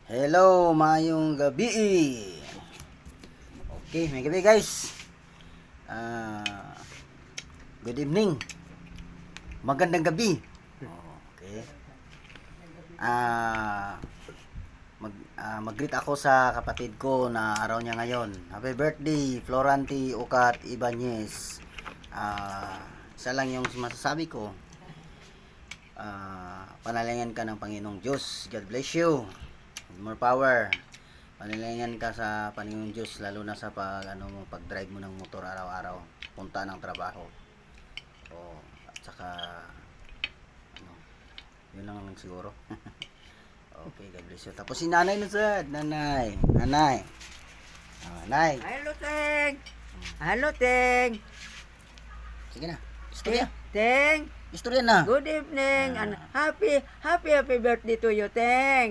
Hello, mayong gabi. Okay, may gabi guys. Good evening. Magandang gabi. Okay. Mag-greet ako sa kapatid ko na araw niya ngayon. Happy birthday, Floranti Ucat Ibanez. Isa lang yung masasabi ko. Panalangin ka ng Panginoong Diyos. God bless you. More power. Panalangin ka sa Panginoong Diyos lalo na sa pag-drive mo ng motor araw-araw, punta ng trabaho. At saka yun lang siguro. Okay, God bless you. Tapos si nanay na sad. Nanay. Nanay. Hello, Teng. Hello, Teng. Sige na. Istorya. Teng. Istorya na. Good evening and happy birthday to you, Teng.